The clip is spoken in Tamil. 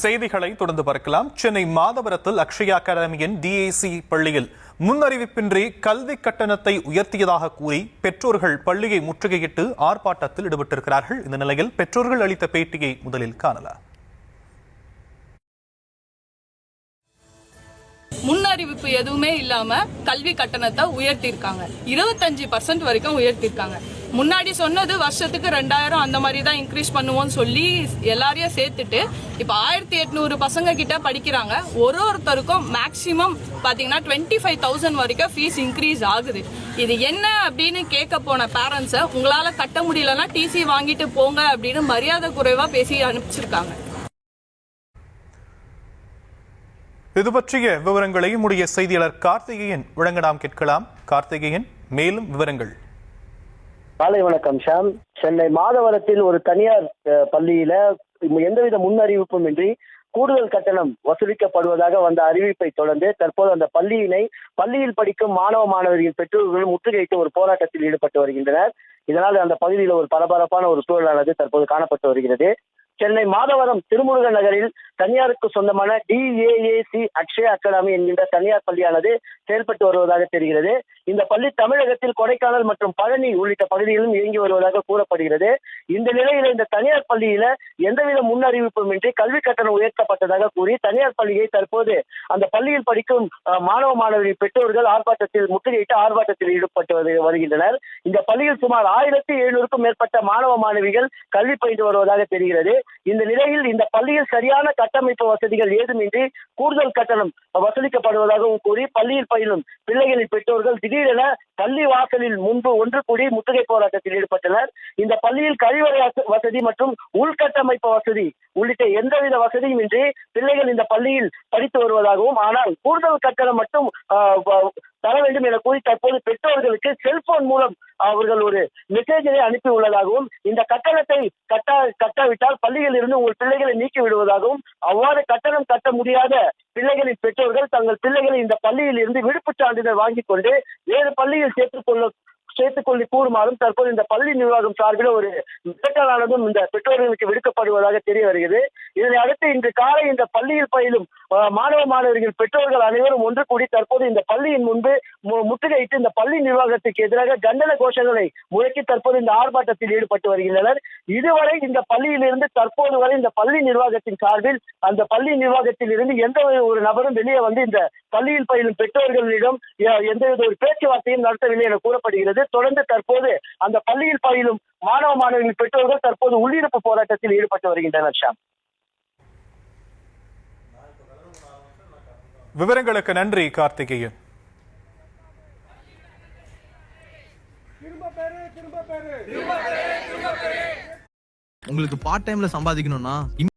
செய்திகளை தொடர்ந்து பார்க்கலாம். சென்னை மாதவரத்தில் அக்ஷயா அகாடமியின் டிஏசி பள்ளியில் முன்னறிவிப்பின்றி கல்வி கட்டணத்தை உயர்த்தியதாக கூறி பெற்றோர்கள் பள்ளியை முற்றுகையிட்டு ஆர்ப்பாட்டத்தில் ஈடுபட்டிருக்கிறார்கள். இந்த நிலையில் பெற்றோர்கள் அளித்த பேட்டியை முதலில் காணலாம். முன்னறிவிப்பு எதுவுமே இல்லாம கல்வி கட்டணத்தை உயர்த்திருக்காங்க. 25% வரைக்கும் உயர்த்திருக்காங்க. முன்னாடி சொன்னது வருஷத்துக்கு 2000 அந்த மாதிரி தான் இன்க்ரீஸ் பண்ணுவோம்னு சொல்லி எல்லாரையும் சேர்த்துட்டு இப்போ 1800 பசங்க கிட்ட படிக்கிறாங்க. ஒருத்தருக்கும் மேக்சிமம் பாத்தீங்கன்னா 25,000 வரைக்கும் ஃபீஸ் இன்க்ரீஸ் ஆகுது. இது என்ன அப்படின்னு கேட்க போன பேரண்ட்ஸை உங்களால கட்ட முடியலன்னா டிசி வாங்கிட்டு போங்க அப்படின்னு மரியாதை குறைவா பேசி அனுப்பிச்சிருக்காங்க. இது பற்றிய விவரங்களை நம்முடைய செய்தியாளர் கார்த்திகேயன் வழங்க நாம் கேட்கலாம். கார்த்திகேயன், மேலும் விவரங்கள். காலை வணக்கம் ஷாம். சென்னை மாதவரத்தில் ஒரு தனியார் பள்ளியில எந்தவித முன்னறிவிப்பும் இன்றி கூடுதல் கட்டணம் வசூலிக்கப்படுவதாக வந்த அறிவிப்பை தொடர்ந்து தற்போது அந்த பள்ளியில் படிக்கும் மாணவர்களின் பெற்றோர்கள் முற்றுகையிட்டு ஒரு போராட்டத்தில் ஈடுபட்டு வருகின்றனர். இதனால் அந்த பகுதியில் ஒரு பரபரப்பான ஒரு சூழலானது தற்போது காணப்பட்டு வருகிறது. சென்னை மாதவரம் திருமுருகன் நகரில் தனியாருக்கு சொந்தமான டிஏஏசி அக்ஷயா அகாடமி என்கின்ற தனியார் பள்ளியானது செயல்பட்டு வருவதாக தெரிகிறது. இந்த பள்ளி தமிழகத்தில் கொடைக்கானல் மற்றும் பழனி உள்ளிட்ட பகுதிகளிலும் இயங்கி வருவதாக கூறப்படுகிறது. இந்த நிலையில இந்த தனியார் பள்ளியில எந்தவித முன்னறிவிப்பும் இன்றி கல்வி கட்டணம் உயர்த்தப்பட்டதாக கூறி தனியார் பள்ளியை தற்போது அந்த பள்ளியில் படிக்கும் மாணவர்களின் பெற்றோர்கள் முற்றுகையிட்டு ஆர்ப்பாட்டத்தில் ஈடுபட்டு வருகின்றனர். இந்த பள்ளியில் சுமார் 1700க்கும் மேற்பட்ட மாணவிகள் கல்வி பயின்று வருவதாக தெரிகிறது. இந்த நிலையில் இந்த பள்ளியில் சரியான கட்டமைப்பு வசதிகள் ஏதுமின்றி கூடுதல் கட்டணம் வசூலிக்கப்படுவதாகவும் கூறி பள்ளியில் பயிலும் பிள்ளைகளின் பெற்றோர்கள் திடீரென பள்ளி வாசலில் முன்பு ஒன்று கூடி முற்றுகை போராட்டத்தில் ஈடுபட்டனர். இந்த பள்ளியில் கழிவறை வசதி மற்றும் உள்கட்டமைப்பு வசதி உள்ளிட்ட எந்தவித வசதியும் இன்றி பிள்ளைகள் இந்த பள்ளியில் படித்து வருவதாகவும், ஆனால் கூடுதல் கட்டணம் மட்டும் தர வேண்டும் என கூறி தற்போது பெற்றோர்களுக்கு செல்போன் மூலம் அவர்கள் ஒரு மெசேஜை அனுப்பி உள்ளதாகவும், இந்த கட்டணத்தை கட்டாவிட்டால் பள்ளியில் இருந்து உங்கள் பிள்ளைகளை நீக்கி விடுவதாகவும், அவ்வாறு கட்டணம் கட்ட முடியாத பிள்ளைகளின் பெற்றோர்கள் தங்கள் பிள்ளைகளை இந்த பள்ளியில் இருந்து விடுப்புச் சான்றிதழ் வாங்கிக் கொண்டு வேறு பள்ளியில் சேர்த்துக்கொள்ளி கூறுமாறும் தற்போது இந்த பள்ளி நிர்வாகம் சார்பில் ஒரு மிரட்டலானதும் இந்த பெற்றோர்களுக்கு விடுக்கப்படுவதாக தெரிய வருகிறது. இதனை அடுத்து இன்று காலை இந்த பள்ளியில் பயிலும் மாணவர்கள் பெற்றோர்கள் அனைவரும் ஒன்று கூடி தற்போது இந்த பள்ளியின் முன்பு முற்றுகையிட்டு இந்த பள்ளி நிர்வாகத்துக்கு எதிராக கண்டன கோஷங்களை முழக்கி தற்போது இந்த ஆர்ப்பாட்டத்தில் ஈடுபட்டு வருகின்றனர். இதுவரை இந்த பள்ளியிலிருந்து தற்போது வரை இந்த பள்ளி நிர்வாகத்தின் சார்பில் அந்த பள்ளி நிர்வாகத்தில் இருந்து எந்த ஒரு நபரும் வெளியே வந்து இந்த பள்ளியில் பயிலும் பெற்றோர்களிடம் எந்தவித ஒரு பேச்சுவார்த்தையும் நடத்தவில்லை என கூறப்படுகிறது. தொடர்ந்து தற்போது அந்த பள்ளியில் பயிலும் மாணவர்களின் பெற்றோர்கள் தற்போது உள்ளிருப்பு போராட்டத்தில் ஈடுபட்டு வருகின்றனர். ஷாம், விவரங்களுக்கு நன்றி கார்த்திகேயன். உங்களுக்கு பார்ட் டைம்ல சம்பாதிக்கணும்னா